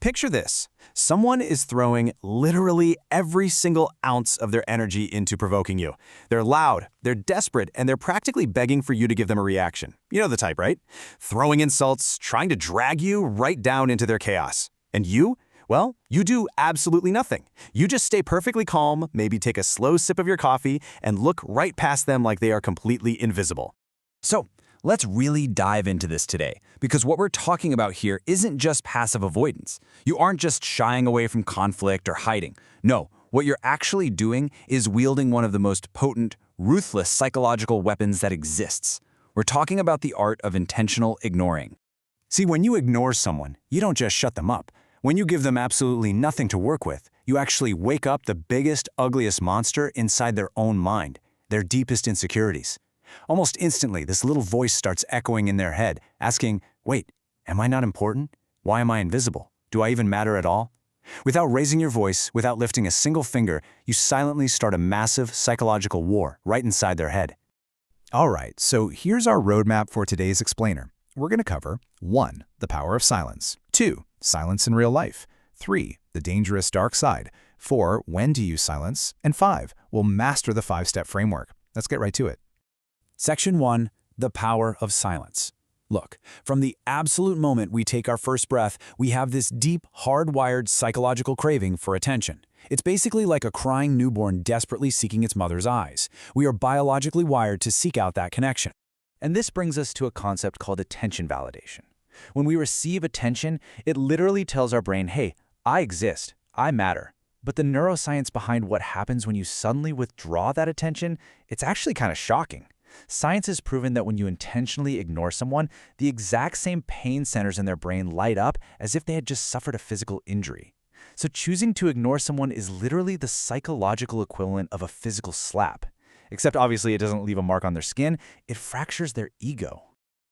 Picture this. Someone is throwing literally every single ounce of their energy into provoking you. They're loud, they're desperate, and they're practically begging for you to give them a reaction. You know the type, right? Throwing insults, trying to drag you right down into their chaos. And you? Well, you do absolutely nothing. You just stay perfectly calm, maybe take a slow sip of your coffee, and look right past them like they are completely invisible. So, let's really dive into this today, because what we're talking about here isn't just passive avoidance. You aren't just shying away from conflict or hiding. No, what you're actually doing is wielding one of the most potent, ruthless psychological weapons that exists. We're talking about the art of intentional ignoring. See, when you ignore someone, you don't just shut them up. When you give them absolutely nothing to work with, you actually wake up the biggest, ugliest monster inside their own mind, their deepest insecurities. Almost instantly, this little voice starts echoing in their head, asking, wait, am I not important? Why am I invisible? Do I even matter at all? Without raising your voice, without lifting a single finger, you silently start a massive psychological war right inside their head. All right, so here's our roadmap for today's explainer. We're going to cover 1. The power of silence. 2. Silence in real life. 3. The dangerous dark side. 4. When to use silence. And 5. We'll master the 5-step framework. Let's get right to it. Section 1. The power of silence. Look, from the absolute moment we take our first breath, we have this deep, hardwired psychological craving for attention. It's basically like a crying newborn desperately seeking its mother's eyes. We are biologically wired to seek out that connection. And this brings us to a concept called attention validation. When we receive attention, it literally tells our brain, hey, I exist, I matter. But the neuroscience behind what happens when you suddenly withdraw that attention, it's actually kind of shocking. Science has proven that when you intentionally ignore someone, the exact same pain centers in their brain light up as if they had just suffered a physical injury. So choosing to ignore someone is literally the psychological equivalent of a physical slap. Except obviously it doesn't leave a mark on their skin, it fractures their ego.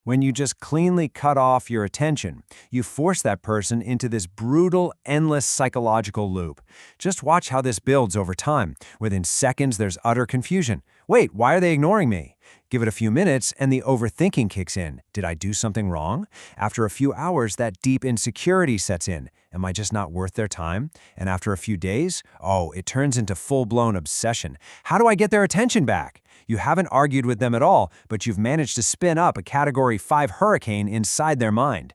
When you just cleanly cut off your attention, you force that person into this brutal, endless psychological loop. Just watch how this builds over time. Within seconds, there's utter confusion. Wait, why are they ignoring me? Give it a few minutes and the overthinking kicks in. Did I do something wrong? After a few hours, that deep insecurity sets in. Am I just not worth their time? And after a few days, oh, it turns into full-blown obsession. How do I get their attention back? You haven't argued with them at all, but you've managed to spin up a Category 5 hurricane inside their mind.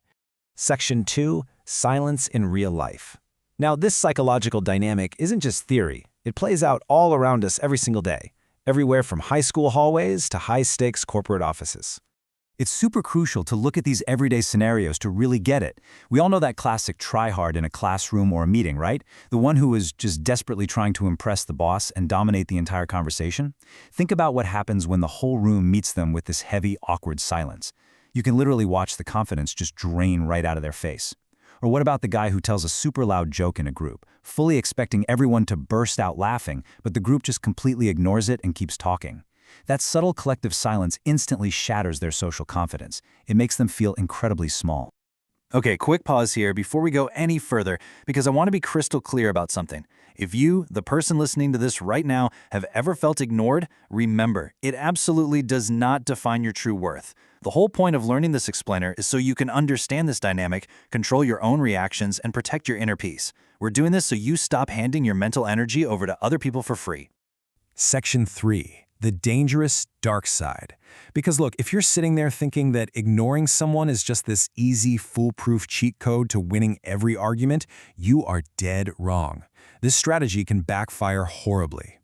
Section 2. Silence in real life. Now, this psychological dynamic isn't just theory. It plays out all around us every single day, everywhere from high school hallways to high-stakes corporate offices. It's super crucial to look at these everyday scenarios to really get it. We all know that classic try-hard in a classroom or a meeting, right? The one who is just desperately trying to impress the boss and dominate the entire conversation. Think about what happens when the whole room meets them with this heavy, awkward silence. You can literally watch the confidence just drain right out of their face. Or what about the guy who tells a super loud joke in a group, fully expecting everyone to burst out laughing, but the group just completely ignores it and keeps talking? That subtle collective silence instantly shatters their social confidence. It makes them feel incredibly small. Okay, quick pause here before we go any further, because I want to be crystal clear about something. If you, the person listening to this right now, have ever felt ignored, remember, it absolutely does not define your true worth. The whole point of learning this explainer is so you can understand this dynamic, control your own reactions, and protect your inner peace. We're doing this so you stop handing your mental energy over to other people for free. Section 3. The dangerous dark side. Because look, if you're sitting there thinking that ignoring someone is just this easy, foolproof cheat code to winning every argument, you are dead wrong. This strategy can backfire horribly.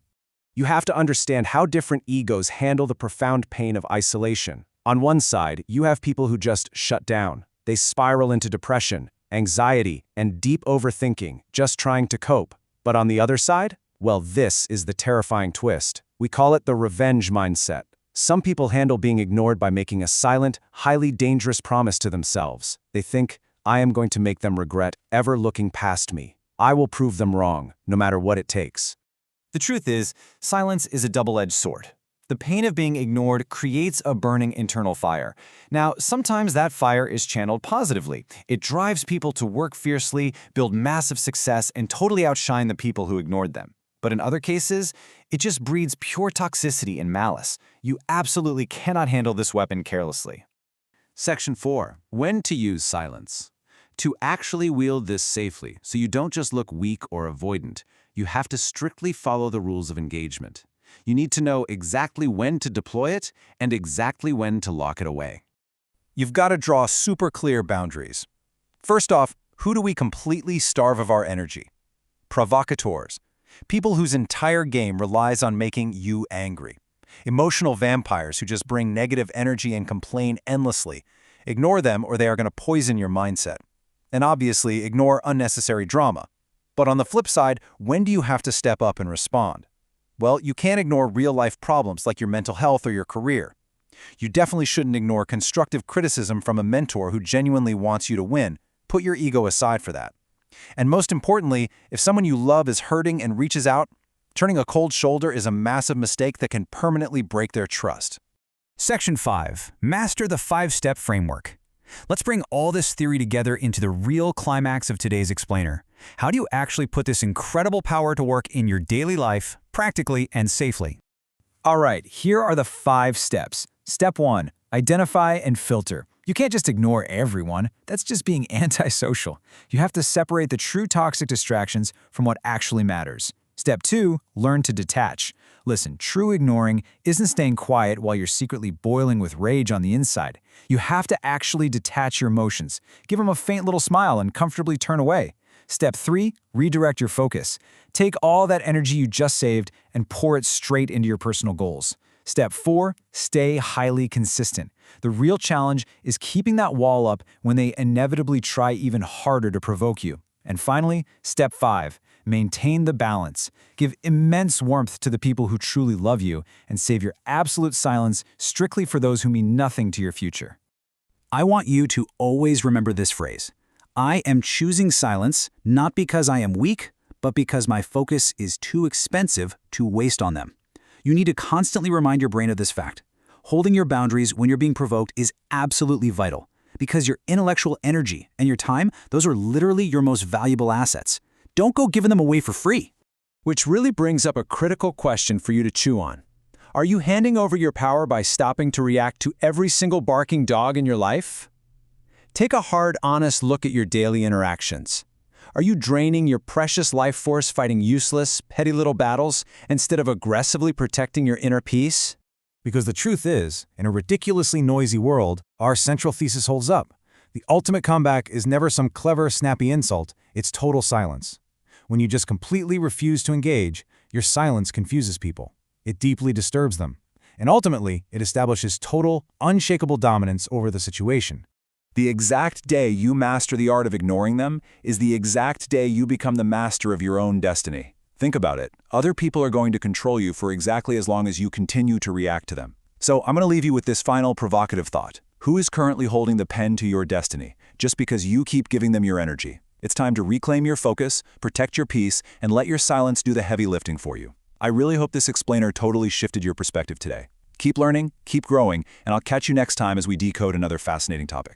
You have to understand how different egos handle the profound pain of isolation. On one side, you have people who just shut down. They spiral into depression, anxiety, and deep overthinking, just trying to cope. But on the other side? Well, this is the terrifying twist. We call it the revenge mindset. Some people handle being ignored by making a silent, highly dangerous promise to themselves. They think, I am going to make them regret ever looking past me. I will prove them wrong, no matter what it takes. The truth is, silence is a double-edged sword. The pain of being ignored creates a burning internal fire. Now, sometimes that fire is channeled positively. It drives people to work fiercely, build massive success, and totally outshine the people who ignored them. But in other cases, it just breeds pure toxicity and malice. You absolutely cannot handle this weapon carelessly. Section 4. When to use silence. To actually wield this safely, so you don't just look weak or avoidant, you have to strictly follow the rules of engagement. You need to know exactly when to deploy it and exactly when to lock it away. You've got to draw super clear boundaries. First off, who do we completely starve of our energy? Provocateurs. People whose entire game relies on making you angry. Emotional vampires who just bring negative energy and complain endlessly. Ignore them or they are going to poison your mindset. And obviously, ignore unnecessary drama. But on the flip side, when do you have to step up and respond? Well, you can't ignore real-life problems like your mental health or your career. You definitely shouldn't ignore constructive criticism from a mentor who genuinely wants you to win. Put your ego aside for that. And most importantly, if someone you love is hurting and reaches out, turning a cold shoulder is a massive mistake that can permanently break their trust. Section 5. Master the 5-step framework. Let's bring all this theory together into the real climax of today's explainer. How do you actually put this incredible power to work in your daily life, practically and safely? All right, here are the 5 steps. Step 1. Identify and filter. You can't just ignore everyone. That's just being antisocial. You have to separate the true toxic distractions from what actually matters. Step 2. Learn to detach. Listen, true ignoring isn't staying quiet while you're secretly boiling with rage on the inside. You have to actually detach your emotions. Give them a faint little smile and comfortably turn away. Step 3. Redirect your focus. Take all that energy you just saved and pour it straight into your personal goals. Step 4. Stay highly consistent. The real challenge is keeping that wall up when they inevitably try even harder to provoke you. And finally, Step 5. Maintain the balance. Give immense warmth to the people who truly love you and save your absolute silence strictly for those who mean nothing to your future. I want you to always remember this phrase. I am choosing silence not because I am weak, but because my focus is too expensive to waste on them. You need to constantly remind your brain of this fact. Holding your boundaries when you're being provoked is absolutely vital, because your intellectual energy and your time, those are literally your most valuable assets. Don't go giving them away for free. Which really brings up a critical question for you to chew on. Are you handing over your power by stopping to react to every single barking dog in your life? Take a hard, honest look at your daily interactions. Are you draining your precious life force fighting useless, petty little battles instead of aggressively protecting your inner peace? Because the truth is, in a ridiculously noisy world, our central thesis holds up. The ultimate comeback is never some clever, snappy insult, it's total silence. When you just completely refuse to engage, your silence confuses people. It deeply disturbs them. And ultimately, it establishes total, unshakable dominance over the situation. The exact day you master the art of ignoring them is the exact day you become the master of your own destiny. Think about it. Other people are going to control you for exactly as long as you continue to react to them. So I'm going to leave you with this final provocative thought. Who is currently holding the pen to your destiny, just because you keep giving them your energy? It's time to reclaim your focus, protect your peace, and let your silence do the heavy lifting for you. I really hope this explainer totally shifted your perspective today. Keep learning, keep growing, and I'll catch you next time as we decode another fascinating topic.